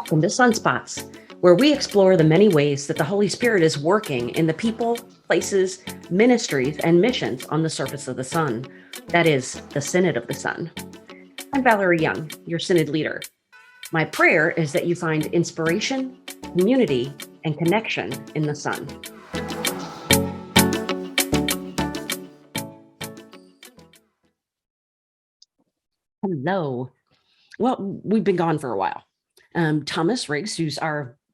Welcome to Sunspots, where we explore the many ways that the Holy Spirit is working in the people, places, ministries, and missions on the surface of the sun. That is, the Synod of the Sun. I'm Valerie Young, your Synod leader. My prayer is that you find inspiration, community, and connection in the sun. Hello. Well, we've been gone for a while. Thomas Riggs, who's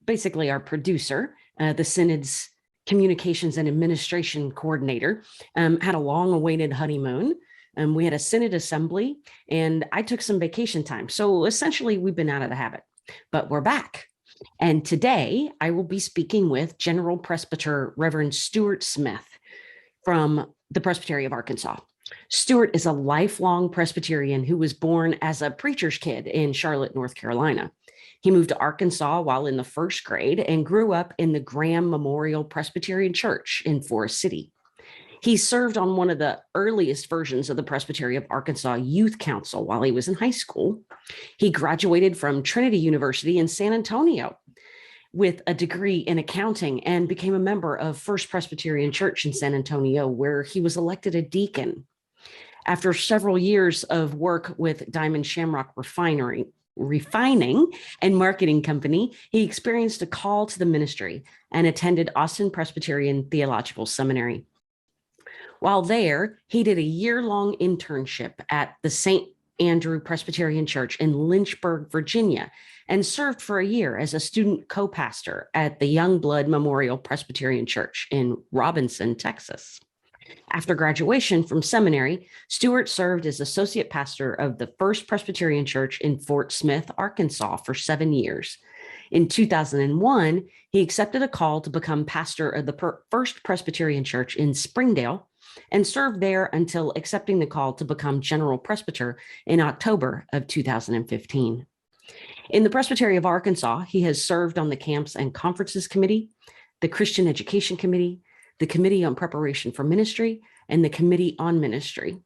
basically our producer, the Synod's communications and administration coordinator, had a long-awaited honeymoon. We had a Synod assembly, and I took some vacation time. So essentially, we've been out of the habit, but we're back. And today, I will be speaking with General Presbyter Reverend Stewart Smith from the Presbytery of Arkansas. Stewart is a lifelong Presbyterian who was born as a preacher's kid in Charlotte, North Carolina. He moved to Arkansas while in the first grade and grew up in the Graham Memorial Presbyterian Church in Forest City. He served on one of the earliest versions of the Presbytery of Arkansas Youth Council while he was in high school. He graduated from Trinity University in San Antonio with a degree in accounting and became a member of First Presbyterian Church in San Antonio, where he was elected a deacon. After several years of work with Diamond Shamrock refining and marketing company, he experienced a call to the ministry and attended Austin Presbyterian Theological Seminary. While there, he did a year-long internship at the St. Andrew Presbyterian Church in Lynchburg, Virginia, and served for a year as a student co-pastor at the Youngblood Memorial Presbyterian Church in Robinson, Texas. After graduation from seminary, Stewart served as associate pastor of the First Presbyterian Church in Fort Smith, Arkansas for 7 years. In 2001, he accepted a call to become pastor of the First Presbyterian Church in Springdale and served there until accepting the call to become general presbyter in October of 2015. In the Presbytery of Arkansas, he has served on the Camps and Conferences Committee, the Christian Education Committee, the Committee on Preparation for Ministry, and the Committee on Ministry.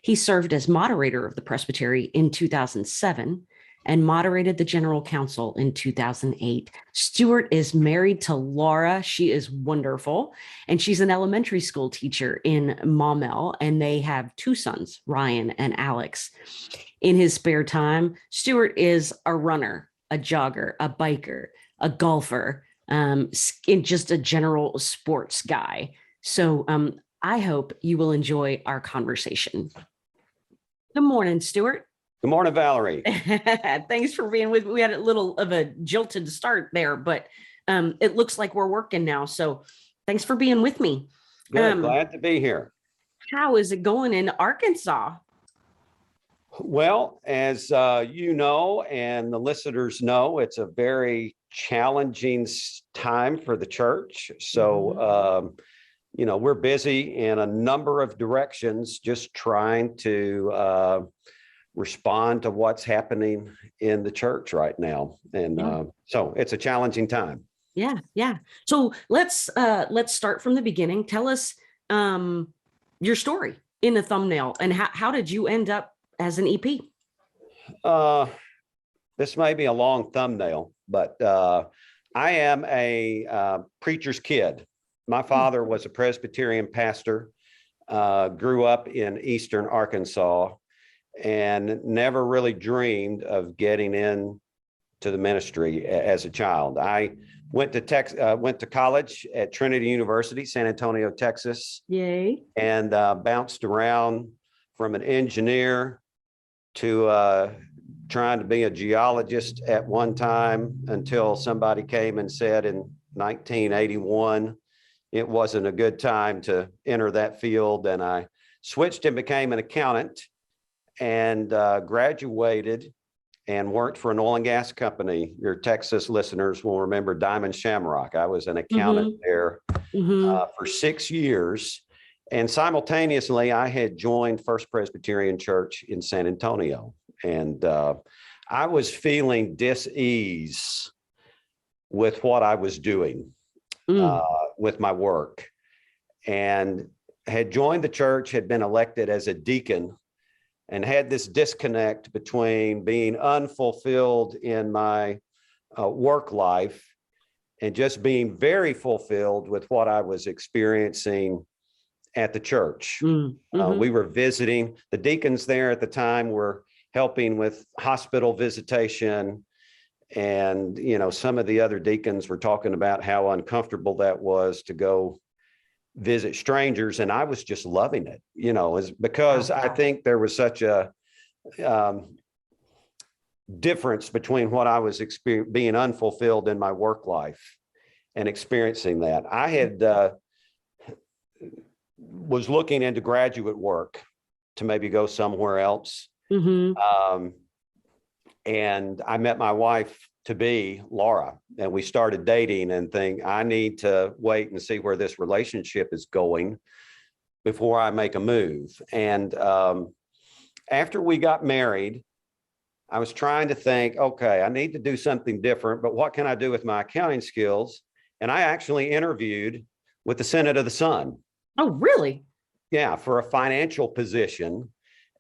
He served as moderator of the Presbytery in 2007 and moderated the General Council in 2008. Stewart is married to Laura. She is wonderful, and she's an elementary school teacher in Maumelle, and they have 2 sons, Ryan and Alex. In his spare time, Stewart is a runner, a jogger, a biker, a golfer, just a general sports guy. So I hope you will enjoy our conversation. Good morning, Stewart. Good morning, Valerie. Thanks for being with me. We had a little of a jilted start there, but it looks like we're working now. So thanks for being with me. Good, glad to be here. How is it going in Arkansas? Well, as you know, and the listeners know, it's a very challenging time for the church. So, we're busy in a number of directions, just trying to respond to what's happening in the church right now. And so it's a challenging time. Yeah. So let's start from the beginning. Tell us your story in the thumbnail, and how did you end up as an EP? This may be a long thumbnail, but I am a preacher's kid. My father was a Presbyterian pastor, grew up in Eastern Arkansas, and never really dreamed of getting into the ministry as a child. I went to college at Trinity University, San Antonio, Texas. Yay. And bounced around from an engineer to trying to be a geologist at one time, until somebody came and said in 1981 it wasn't a good time to enter that field, and I switched and became an accountant, and graduated and worked for an oil and gas company. Your Texas listeners will remember Diamond Shamrock. I was an accountant there for 6 years. And simultaneously, I had joined First Presbyterian Church in San Antonio. And I was feeling dis-ease with what I was doing with my work, and had joined the church, had been elected as a deacon, and had this disconnect between being unfulfilled in my work life and just being very fulfilled with what I was experiencing at the church. We were visiting, the deacons there at the time were helping with hospital visitation. And, some of the other deacons were talking about how uncomfortable that was to go visit strangers. And I was just loving it, because I think there was such a difference between what I was being unfulfilled in my work life and experiencing that. I had was looking into graduate work to maybe go somewhere else. And I met my wife to be, Laura, and we started dating and think I need to wait and see where this relationship is going before I make a move. And after we got married, I was trying to think, okay, I need to do something different, but what can I do with my accounting skills? And I actually interviewed with the Senate of the Sun. Oh, really? Yeah, for a financial position,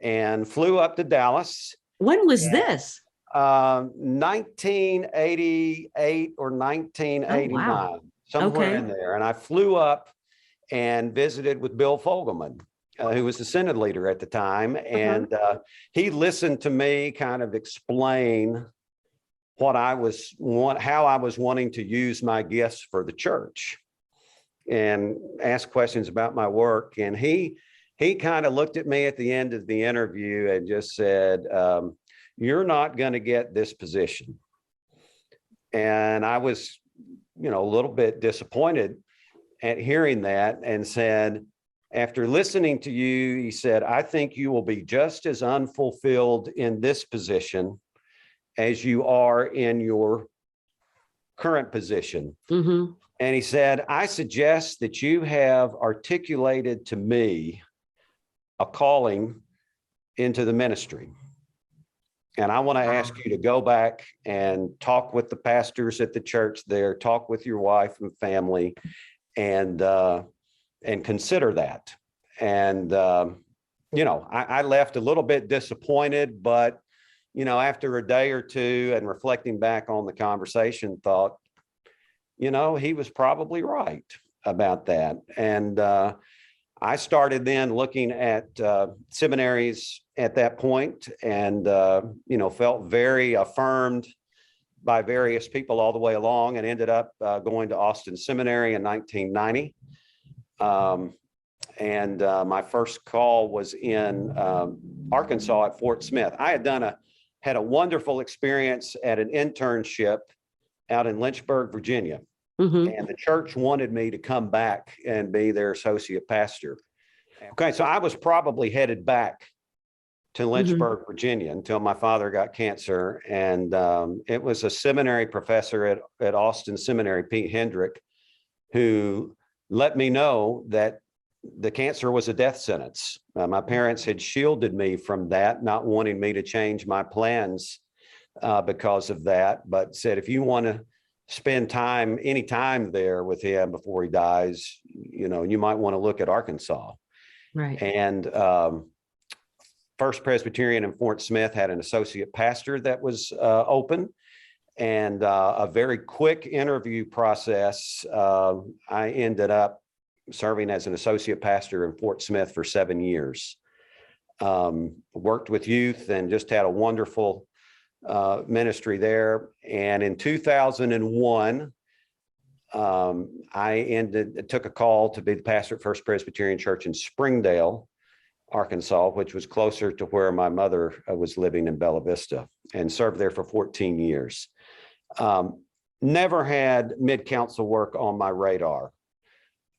and flew up to Dallas. When was this? 1988 or 1989, somewhere in there. And I flew up and visited with Bill Fogelman, who was the Senate leader at the time. And he listened to me kind of explain how I was wanting to use my gifts for the church, and ask questions about my work. And he kind of looked at me at the end of the interview and just said, you're not going to get this position. And I was, a little bit disappointed at hearing that, and said, after listening to you, he said, I think you will be just as unfulfilled in this position as you are in your current position. And he said, I suggest that you have articulated to me a calling into the ministry. And I want to ask you to go back and talk with the pastors at the church there, talk with your wife and family, and consider that. And, I left a little bit disappointed, but, after a day or two and reflecting back on the conversation, thought, he was probably right about that. And I started then looking at seminaries at that point, and, felt very affirmed by various people all the way along, and ended up going to Austin Seminary in 1990. And my first call was in Arkansas at Fort Smith. I had a wonderful experience at an internship out in Lynchburg, Virginia. And the church wanted me to come back and be their associate pastor. Okay, so I was probably headed back to Lynchburg, Virginia, until my father got cancer. And it was a seminary professor at Austin Seminary, Pete Hendrick, who let me know that the cancer was a death sentence. My parents had shielded me from that, not wanting me to change my plans because of that, but said, if you want to spend any time there with him before he dies, you might want to look at Arkansas. Right. And First Presbyterian in Fort Smith had an associate pastor that was open, and a very quick interview process. I ended up serving as an associate pastor in Fort Smith for 7 years. Worked with youth and just had a wonderful ministry there. And in 2001, I took a call to be the pastor at First Presbyterian Church in Springdale, Arkansas, which was closer to where my mother was living in Bella Vista, and served there for 14 years. Never had mid-council work on my radar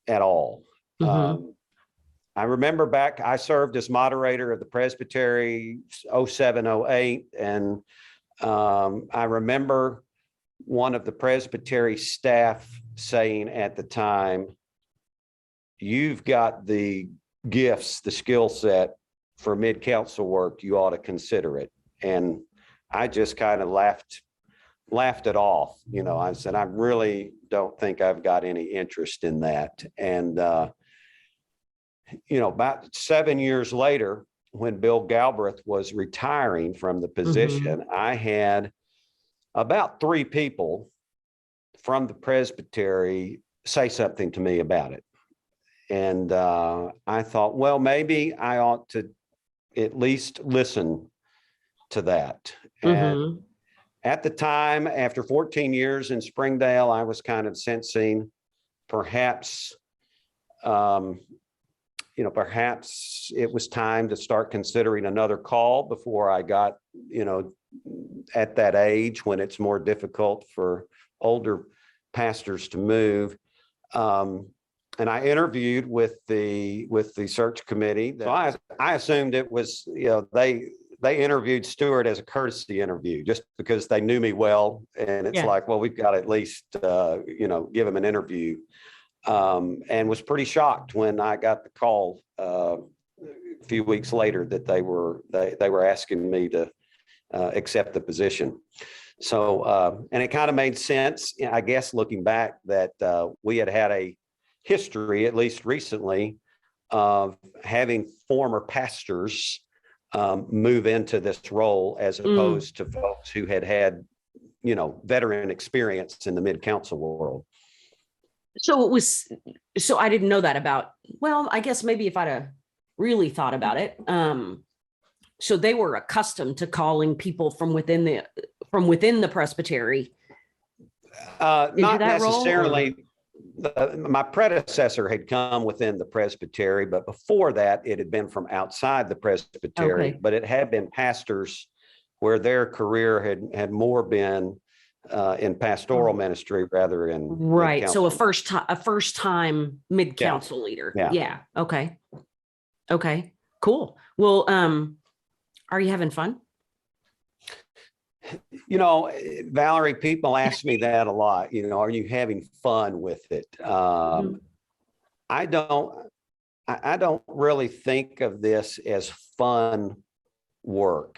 at all. I remember I served as moderator of the Presbytery 07, 08, and I remember one of the Presbytery staff saying at the time, you've got the gifts, the skill set for mid-council work, you ought to consider it. And I just kind of laughed it off. I said, I really don't think I've got any interest in that. And, about 7 years later, when Bill Galbraith was retiring from the position, I had about 3 people from the presbytery say something to me about it. And I thought, well, maybe I ought to at least listen to that. And at the time, after 14 years in Springdale, I was kind of sensing perhaps, perhaps it was time to start considering another call before I got, at that age when it's more difficult for older pastors to move. And I interviewed with the search committee. So I assumed it was, they interviewed Stewart as a courtesy interview just because they knew me well. And it's like, well, we've got to at least, give him an interview. And was pretty shocked when I got the call a few weeks later that they were asking me to accept the position. So, and it kind of made sense, I guess, looking back, that we had a history, at least recently, of having former pastors move into this role as opposed to folks who had veteran experience in the mid-council world. So I didn't know that about, well, I guess maybe if I'd have really thought about it. So they were accustomed to calling people from within the presbytery. Not necessarily. My predecessor had come within the presbytery, but before that, it had been from outside the presbytery. Okay. But it had been pastors where their career had more been in pastoral ministry rather than right. So a first time mid-council leader. Yeah. Okay. Cool. Well, are you having fun? Valerie, people ask me that a lot. Are you having fun with it? I don't really think of this as fun work.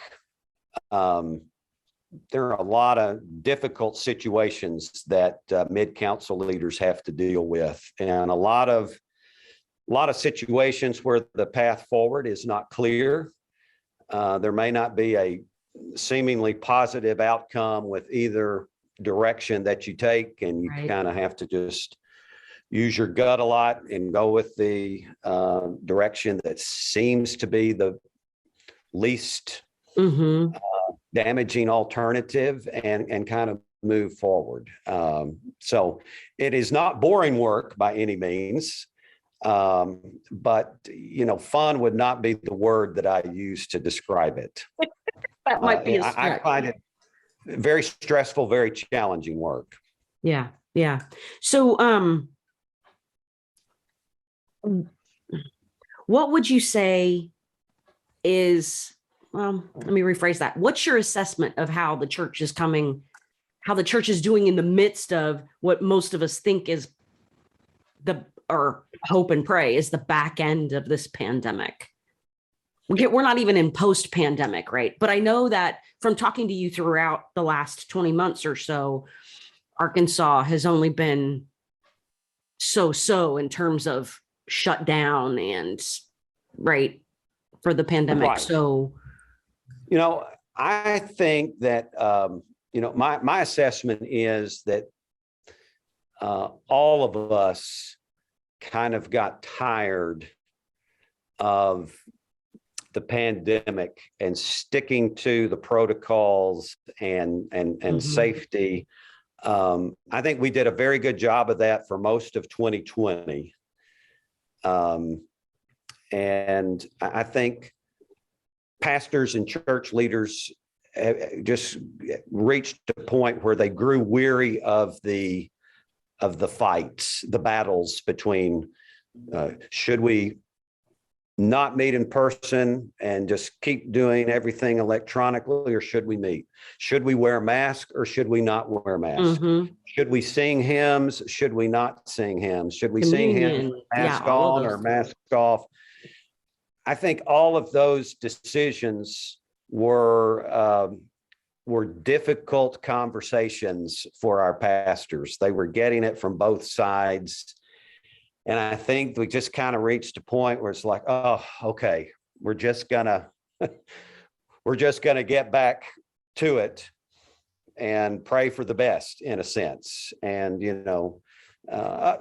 There are a lot of difficult situations that mid-council leaders have to deal with, and a lot of situations where the path forward is not clear. There may not be a seemingly positive outcome with either direction that you take, and you kind of have to just use your gut a lot and go with the direction that seems to be the least damaging alternative, and kind of move forward. So it is not boring work by any means. But fun would not be the word that I use to describe it. That might be I find it very stressful, very challenging work. Yeah. So what would you say is, well, let me rephrase that. What's your assessment of how the church is doing in the midst of what most of us think is or hope and pray is the back end of this pandemic? We're not even in post-pandemic, right? But I know that from talking to you throughout the last 20 months or so, Arkansas has only been so in terms of shut down and for the pandemic. Right. So, I think that, my assessment is that all of us kind of got tired of the pandemic and sticking to the protocols and safety. I think we did a very good job of that for most of 2020. And I think pastors and church leaders just reached a point where they grew weary of the fights, the battles between should we not meet in person and just keep doing everything electronically, or should we meet? Should we wear masks or should we not wear masks? Should we sing hymns? Should we not sing hymns? Should we sing hymns mask on or mask off? I think all of those decisions were difficult conversations for our pastors. They were getting it from both sides. And I think we just kind of reached a point where it's like, oh, okay, we're just gonna get back to it. and pray for the best in a sense. And,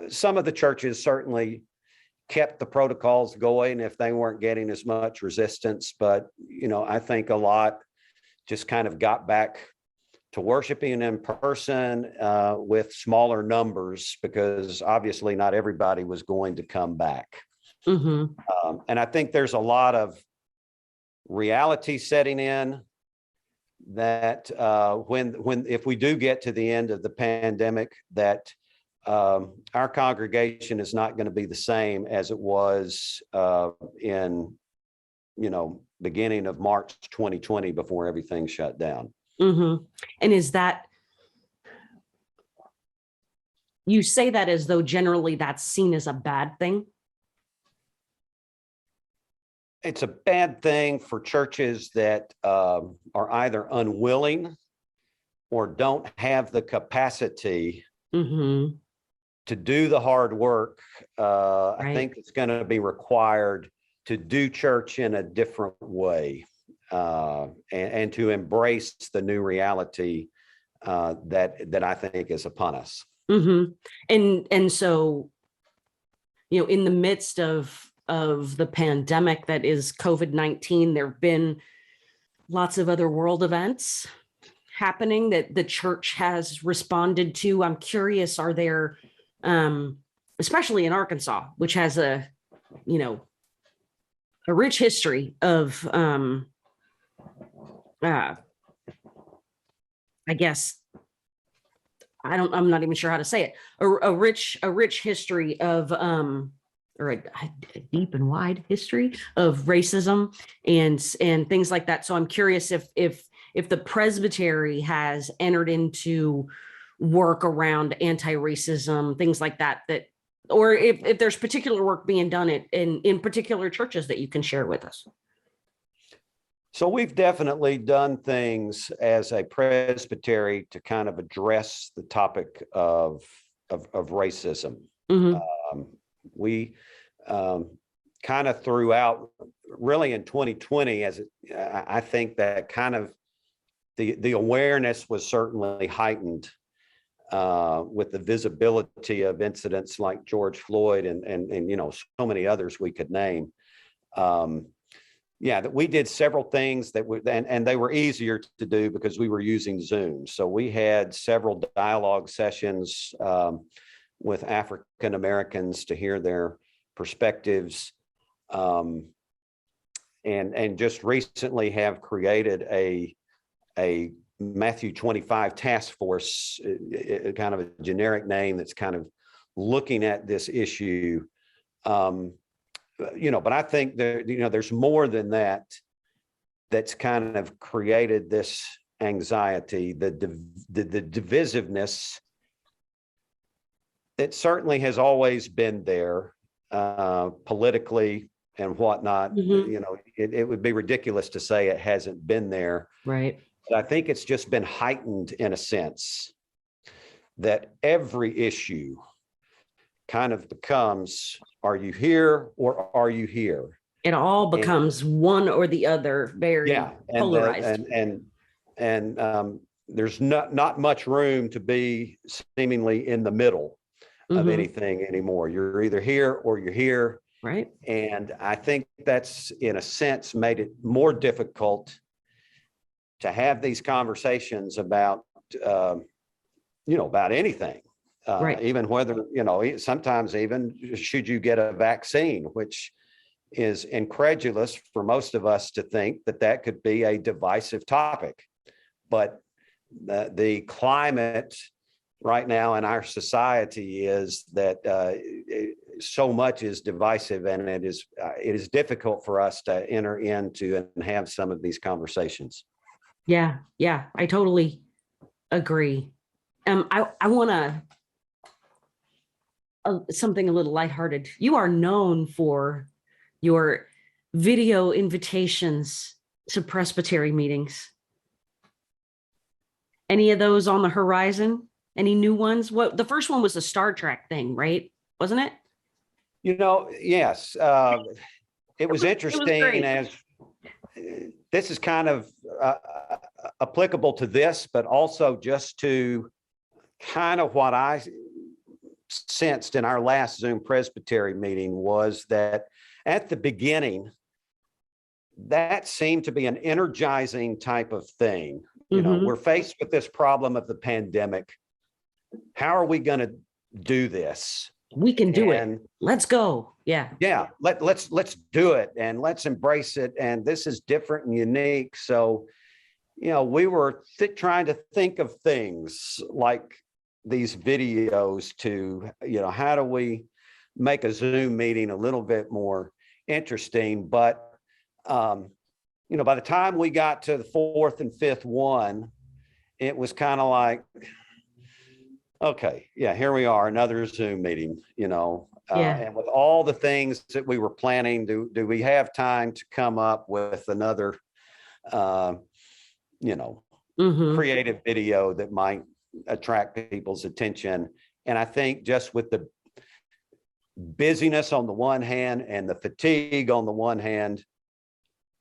some of the churches certainly kept the protocols going if they weren't getting as much resistance. But, I think a lot just kind of got back to worshiping in person with smaller numbers, because obviously not everybody was going to come back. And I think there's a lot of reality setting in that if we do get to the end of the pandemic, that our congregation is not going to be the same as it was in, beginning of March 2020 before everything shut down. And is that, you say that as though generally that's seen as a bad thing? It's a bad thing for churches that are either unwilling or don't have the capacity to do the hard work. I think it's going to be required to do church in a different way and to embrace the new reality that I think is upon us. And so, in the midst of the pandemic that is COVID-19, there have been lots of other world events happening that the church has responded to. I'm curious, are there, especially in Arkansas, which has a rich history of, I guess, I'm not even sure how to say it, a rich history of, or a deep and wide history of racism and things like that. So I'm curious if the Presbytery has entered into work around anti-racism, things like that, or if there's particular work being done in particular churches that you can share with us. So we've definitely done things as a presbytery to kind of address the topic of racism. We kind of throughout, really in 2020, I think that kind of the awareness was certainly heightened with the visibility of incidents like George Floyd and so many others we could name. That we did several things and they were easier to do because we were using Zoom. So we had several dialogue sessions with African Americans to hear their perspectives, and just recently have created a Matthew 25 task force, kind of a generic name that's kind of looking at this issue. But I think there's more than that that's kind of created this anxiety, the divisiveness that certainly has always been there politically and whatnot. It would be ridiculous to say it hasn't been there. Right. But I think it's just been heightened in a sense that every issue kind of becomes, are you here or are you here? It all becomes one or the other, very polarized. And there's not much room to be seemingly in the middle of anything anymore. You're either here or you're here. Right. And I think that's, in a sense, made it more difficult to have these conversations about, about anything. Even whether, sometimes even should you get a vaccine, which is incredulous for most of us to think that could be a divisive topic. But the climate right now in our society is that so much is divisive, and it is difficult for us to enter into and have some of these conversations. Yeah, I totally agree. I want to something a little lighthearted. You are known for your video invitations to presbytery meetings. Any of those on the horizon? Any new ones? The first one was a Star Trek thing, right? Wasn't it? Yes. It was interesting, as this is kind of applicable to this, but also just to kind of what I sensed in our last Zoom Presbytery meeting was that at the beginning, that seemed to be an energizing type of thing. You know, we're faced with this problem of the pandemic. How are we going to do this? We can do it. Let's go. Yeah. Yeah. Let's do it and let's embrace it. And this is different and unique. So, you know, we were trying to think of things like these videos to, you know, how do we make a Zoom meeting a little bit more interesting? But, you know, by the time we got to the fourth and fifth one, it was kind of like, okay, yeah, here we are, another Zoom meeting, you know, and with all the things that we were planning, do we have time to come up with another, you know, creative video that might attract people's attention? And I think just with the busyness on the one hand and the fatigue on the one hand,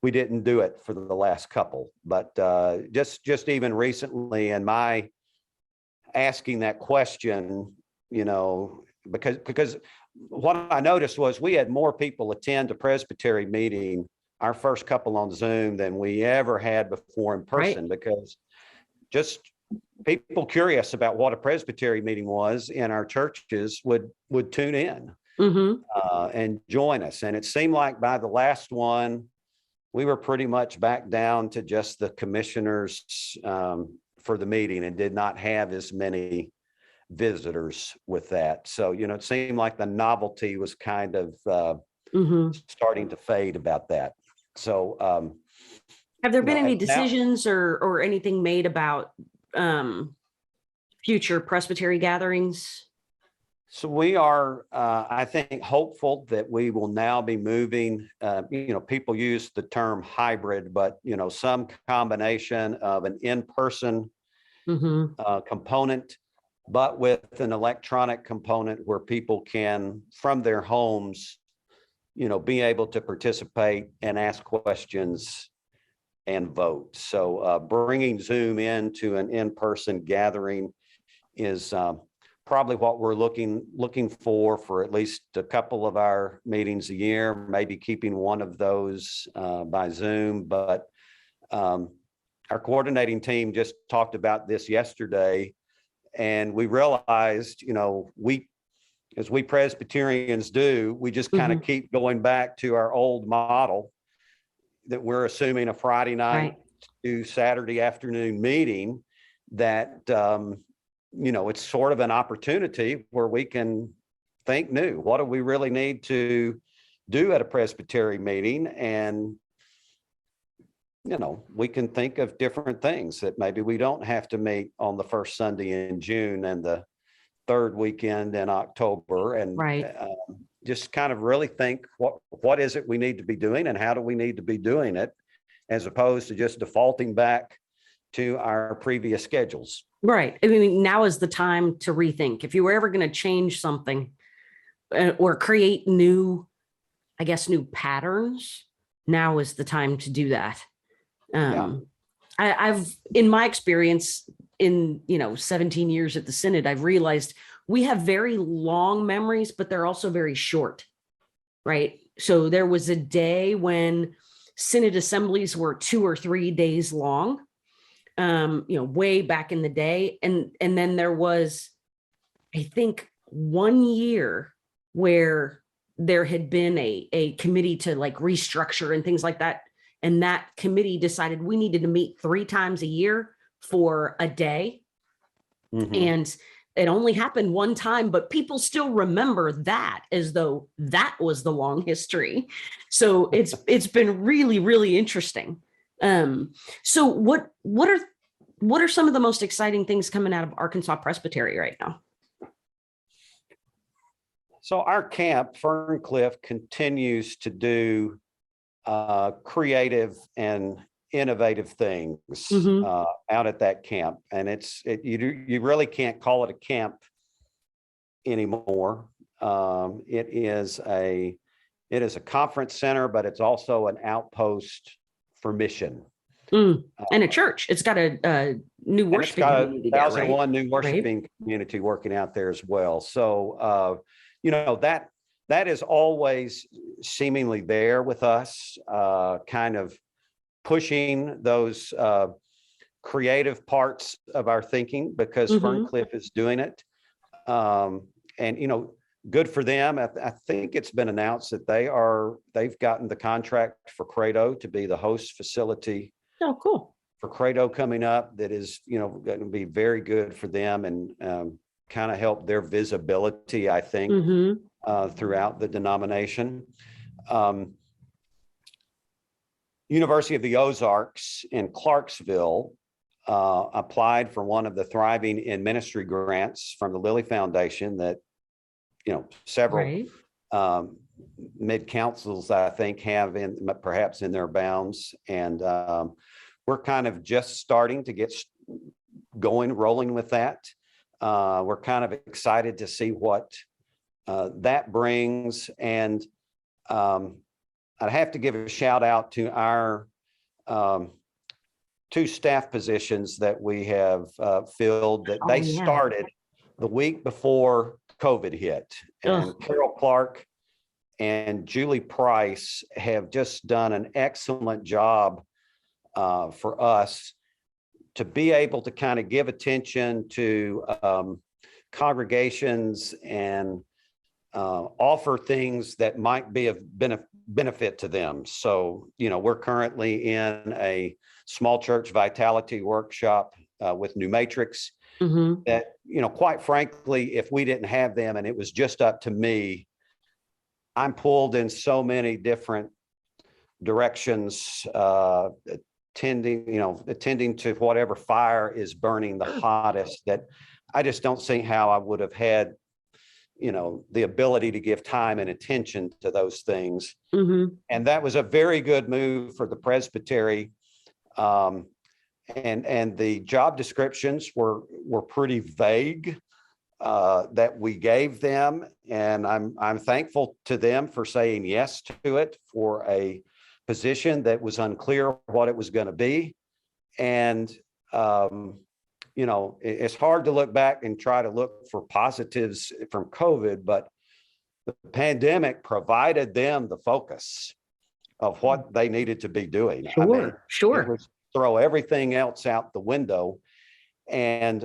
we didn't do it for the last couple. But just even recently in my asking that question, you know, because what I noticed was we had more people attend a Presbytery meeting, our first couple on Zoom, than we ever had before in person, because just people curious about what a Presbytery meeting was in our churches would tune in and join us. And it seemed like by the last one, we were pretty much back down to just the commissioners for the meeting and did not have as many visitors with that. So, you know, it seemed like the novelty was kind of starting to fade about that. So, have there been any decisions or anything made about future Presbytery gatherings? So we are, I think, hopeful that we will now be moving, you know, people use the term hybrid, but, you know, some combination of an in-person component, but with an electronic component where people can, from their homes, you know, be able to participate and ask questions and vote. So bringing Zoom into an in-person gathering is probably what we're looking for at least a couple of our meetings a year, maybe keeping one of those by Zoom. But our coordinating team just talked about this yesterday, and we realized, you know, as we Presbyterians do, we just kind of keep going back to our old model that we're assuming a Friday night to Saturday afternoon meeting that, you know, it's sort of an opportunity where we can think new. What do we really need to do at a Presbytery meeting? And, you know, we can think of different things that maybe we don't have to meet on the first Sunday in June and the third weekend in October, and just kind of really think what is it we need to be doing and how do we need to be doing it, as opposed to just defaulting back to our previous schedules. Right. I mean, now is the time to rethink. If you were ever going to change something or create new, I guess, new patterns, now is the time to do that. I've, in my experience in, 17 years at the Synod, I've realized we have very long memories, but they're also very short, right? So there was a day when Synod assemblies were 2 or 3 days long, way back in the day. And then there was, I think, 1 year where there had been a committee to like restructure and things like that. And that committee decided we needed to meet 3 times a year for a day. And it only happened one time, but people still remember that as though that was the long history. So it's been really, really interesting. So what are some of the most exciting things coming out of Arkansas Presbytery right now? So our camp, Ferncliff, continues to do creative and innovative things out at that camp, and you really can't call it a camp anymore. It is a conference center, but it's also an outpost for mission. And a church. It's got a new And it's worshiping got community there, right? 1,001 new Right. worshiping community working out there as well. So, that is always seemingly there with us, kind of pushing those creative parts of our thinking, because Ferncliff is doing it. And good for them. I think it's been announced that they've gotten the contract for Credo to be the host facility. Oh, cool. For Credo coming up, that is, going to be very good for them, and kind of help their visibility, I think, throughout the denomination. University of the Ozarks in Clarksville applied for one of the Thriving in Ministry grants from the Lilly Foundation that, several mid councils, I think, have perhaps in their bounds. And we're kind of just starting to get rolling with that. We're kind of excited to see what that brings. And I'd have to give a shout out to our 2 staff positions that we have filled, that they started the week before COVID hit. And Carol Clark and Julie Price have just done an excellent job for us to be able to kind of give attention to congregations and offer things that might be of benefit to them. So, we're currently in a small church vitality workshop with New Matrix that, quite frankly, if we didn't have them and it was just up to me, I'm pulled in so many different directions, attending to whatever fire is burning the hottest, that I just don't see how I would have had, the ability to give time and attention to those things. And that was a very good move for the Presbytery. And the job descriptions were pretty vague that we gave them. And I'm thankful to them for saying yes to it for a position that was unclear what it was going to be. And, it's hard to look back and try to look for positives from COVID, but the pandemic provided them the focus of what they needed to be doing. Sure. It was throw everything else out the window. And,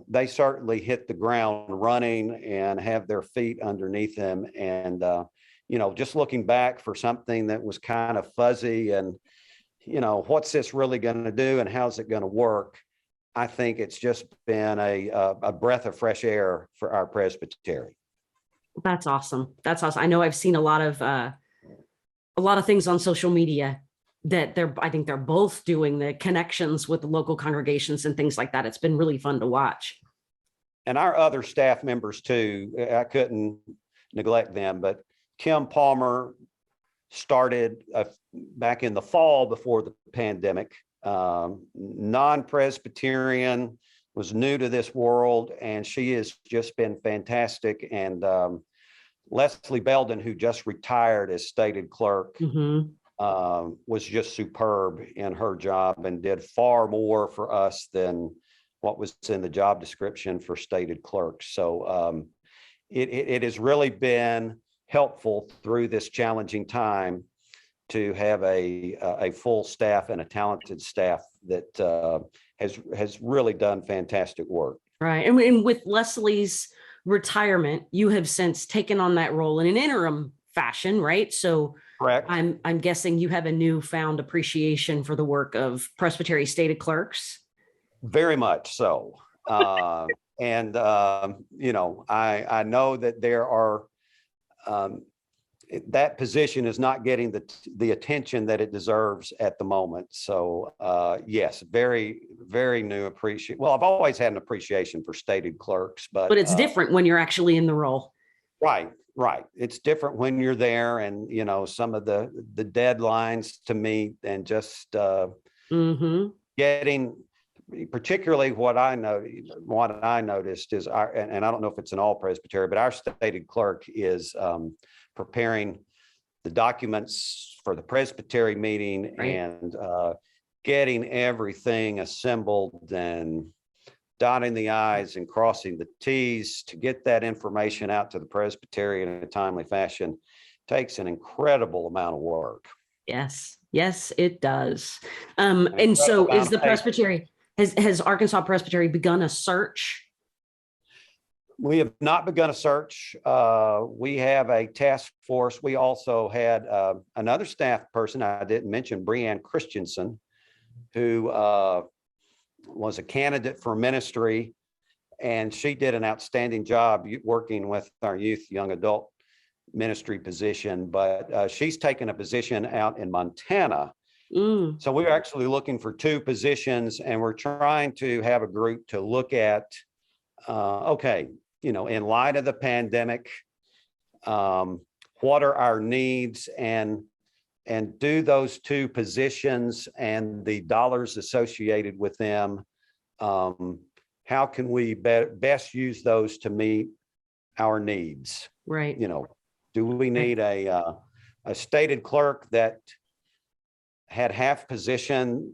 they certainly hit the ground running and have their feet underneath them. And, just looking back for something that was kind of fuzzy and, what's this really going to do and how's it going to work? I think it's just been a breath of fresh air for our Presbytery. That's awesome. That's awesome. I know I've seen a lot of things on social media that I think they're both doing the connections with the local congregations and things like that. It's been really fun to watch. And our other staff members too, I couldn't neglect them, but Kim Palmer started back in the fall before the pandemic, non-Presbyterian, was new to this world, and she has just been fantastic. And Leslie Belden, who just retired as stated clerk, was just superb in her job and did far more for us than what was in the job description for stated clerk. So it has really been helpful through this challenging time to have a full staff and a talented staff that has really done fantastic work. Right. And with Leslie's retirement, you have since taken on that role in an interim fashion, right? So correct. I'm guessing you have a newfound appreciation for the work of Presbytery stated clerks. Very much so. And I know that there are that position is not getting the attention that it deserves at the moment. So yes, very, very new appreciation. Well, I've always had an appreciation for stated clerks, but it's different when you're actually in the role. Right. It's different when you're there, and some of the deadlines to meet, and just getting, particularly what I noticed is and I don't know if it's in all Presbytery, but our stated clerk is preparing the documents for the Presbytery meeting, Right. and getting everything assembled and dotting the I's and crossing the T's to get that information out to the Presbytery in a timely fashion takes an incredible amount of work. Yes, yes, it does. And so Incredible amount is the of paper. Presbytery, has Arkansas Presbytery begun a search? We have not begun a search. We have a task force. We also had another staff person, I didn't mention, Breanne Christensen, who was a candidate for ministry, and she did an outstanding job working with our youth, young adult ministry position, but she's taken a position out in Montana. So we're actually looking for 2 positions, and we're trying to have a group to look at, okay, you know, in light of the pandemic, what are our needs, and do those 2 positions and the dollars associated with them, how can we best use those to meet our needs? Right. You know, do we need a stated clerk that had half position?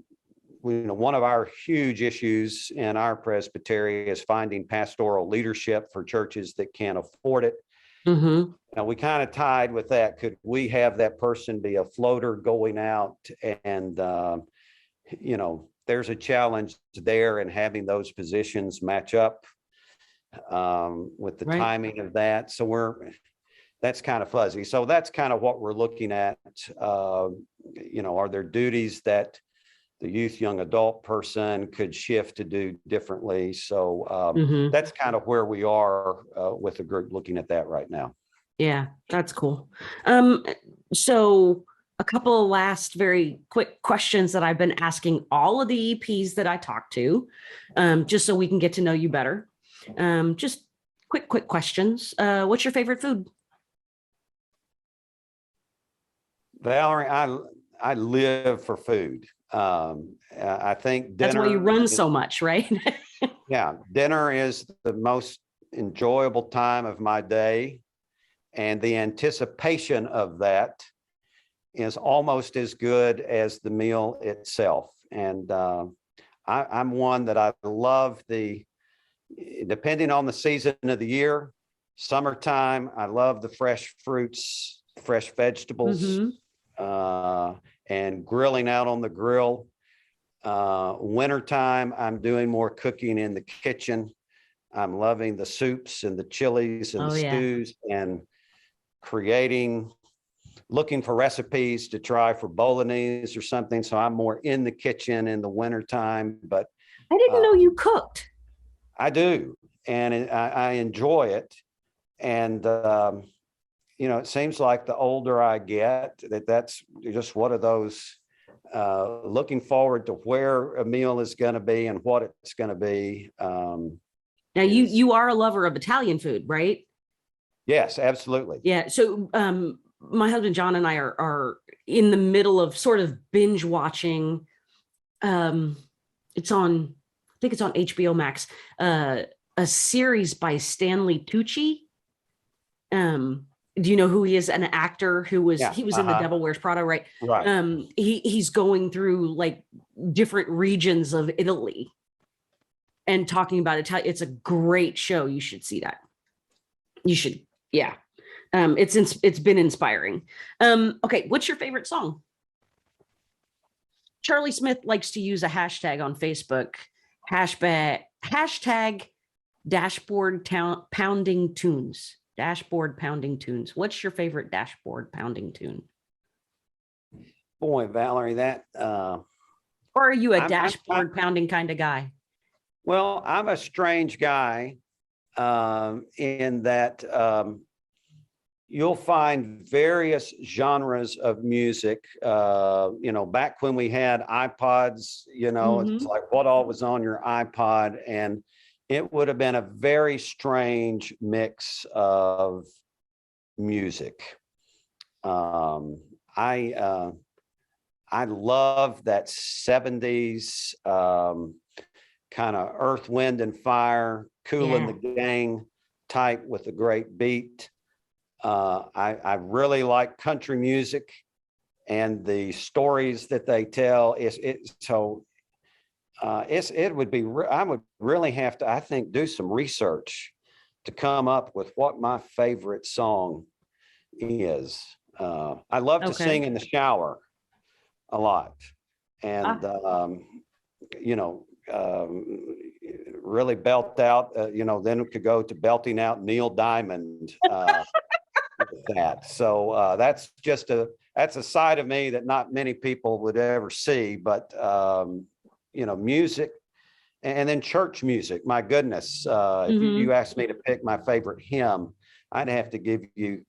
You know, one of our huge issues in our presbytery is finding pastoral leadership for churches that can't afford it. Now, we kind of tied with that. Could we have that person be a floater going out? And, you know, there's a challenge there in having those positions match up with the timing of that. So that's kind of fuzzy. So that's kind of what we're looking at. You know, are there duties that the youth, young adult person could shift to do differently? So that's kind of where we are with the group looking at that right now. Yeah, that's cool. So a couple of last very quick questions that I've been asking all of the EPs that I talk to, just so we can get to know you better. Just quick questions. What's your favorite food? Valerie, I live for food. I think dinner. That's why you run so much, right? Yeah, dinner is the most enjoyable time of my day, and the anticipation of that is almost as good as the meal itself. And I'm one that I love depending on the season of the year. Summertime, I love the fresh fruits, fresh vegetables, and grilling out on the grill. Wintertime, I'm doing more cooking in the kitchen. I'm loving the soups and the chilies and the stews, and looking for recipes to try for bolognese or something. So I'm more in the kitchen in the wintertime. But I didn't know you cooked. I do, and I enjoy it. And you know, it seems like the older I get, that's just one of those looking forward to where a meal is going to be and what it's going to be. Now you are a lover of Italian food, right? Yes, absolutely. Yeah. So my husband John and I are in the middle of sort of binge watching. It's on, I think it's on HBO Max, a series by Stanley Tucci. Do you know who he is? An actor who was, he was in The Devil Wears Prada, right? Right. He's going through like different regions of Italy and talking about Italian. It's a great show. You should see that. You should. Yeah. It's been inspiring. Okay. What's your favorite song? Charlie Smith likes to use a hashtag on Facebook, hashtag dashboard pounding tunes. Dashboard pounding tunes. What's your favorite dashboard pounding tune? Boy, Valerie, that. Or are you a dashboard pounding kind of guy? Well, I'm a strange guy in that you'll find various genres of music. You know, back when we had iPods, you know, it's like what all was on your iPod, and it would have been a very strange mix of music. I love that 70s kind of Earth, Wind and Fire, Kool and the Gang type with a great beat. I really like country music and the stories that they tell. It would be, I would really have to, I think, do some research to come up with what my favorite song is. I love to sing in the shower a lot, and really belt out. Then we could go to belting out Neil Diamond. With that, so that's a side of me that not many people would ever see. But music, and then church music. My goodness, if you asked me to pick my favorite hymn, I'd have to give you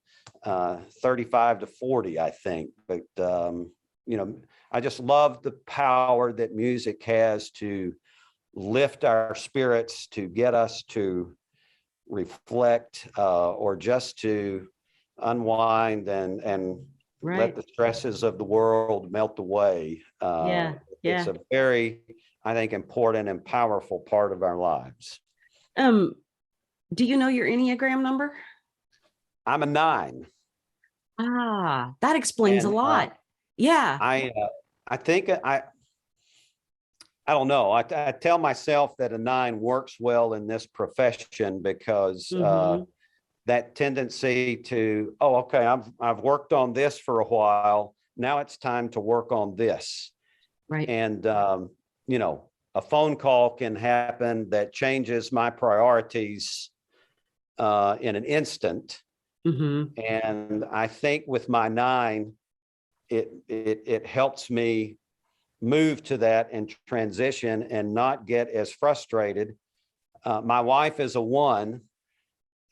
35 to 40, I think. But I just love the power that music has to lift our spirits, to get us to reflect, or just to unwind and let the stresses of the world melt away. It's a very, I think, important and powerful part of our lives. Do you know your Enneagram number? I'm a 9. That explains a lot. I think I don't know. I tell myself that a 9 works well in this profession because that tendency to, I've worked on this for a while. Now it's time to work on this. Right. And, a phone call can happen that changes my priorities in an instant. And I think with my 9, it helps me move to that and transition and not get as frustrated. My wife is a 1,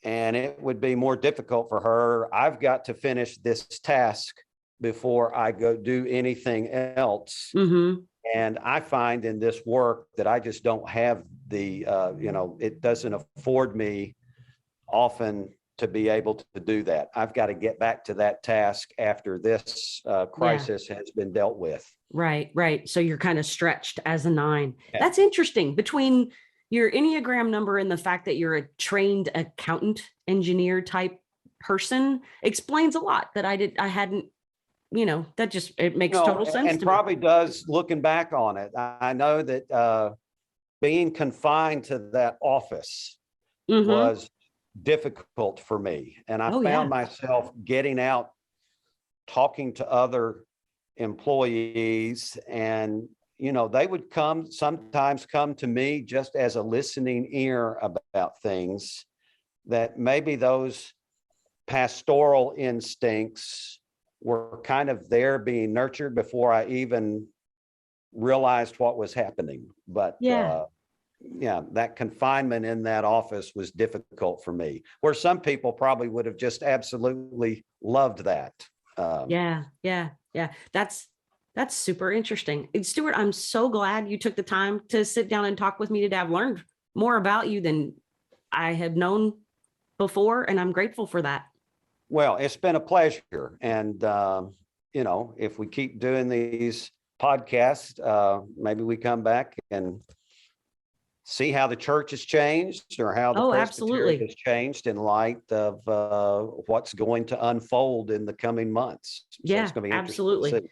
and it would be more difficult for her. I've got to finish this task before I go do anything else. And I find in this work that I just don't have the, it doesn't afford me often to be able to do that. I've got to get back to that task after this crisis has been dealt with. Right. So you're kind of stretched as a 9. Yeah. That's interesting. Between your Enneagram number and the fact that you're a trained accountant, engineer type person explains a lot that I hadn't, that just, it makes total sense. And probably does, looking back on it. I know that being confined to that office was difficult for me. And I found myself getting out, talking to other employees, and they would sometimes come to me just as a listening ear about things that maybe those pastoral instincts were kind of there being nurtured before I even realized what was happening. But that confinement in that office was difficult for me, where some people probably would have just absolutely loved that. That's super interesting. And Stewart, I'm so glad you took the time to sit down and talk with me today. I've learned more about you than I had known before, and I'm grateful for that. Well, it's been a pleasure. And, if we keep doing these podcasts, maybe we come back and see how the church has changed, or how the Presbytery has changed in light of what's going to unfold in the coming months. So it's going to be absolutely.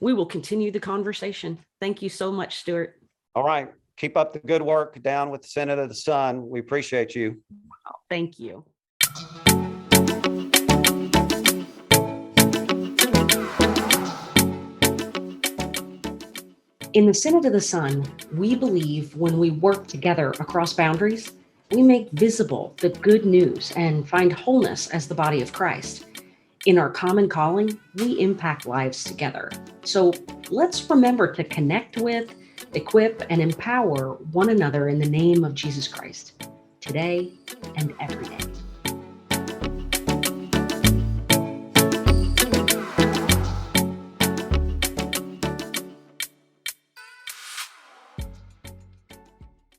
We will continue the conversation. Thank you so much, Stewart. All right. Keep up the good work down with the Synod of the Sun. We appreciate you. Thank you. In the Synod of the Sun, we believe when we work together across boundaries, we make visible the good news and find wholeness as the body of Christ. In our common calling, we impact lives together. So let's remember to connect with, equip, and empower one another in the name of Jesus Christ, today and every day.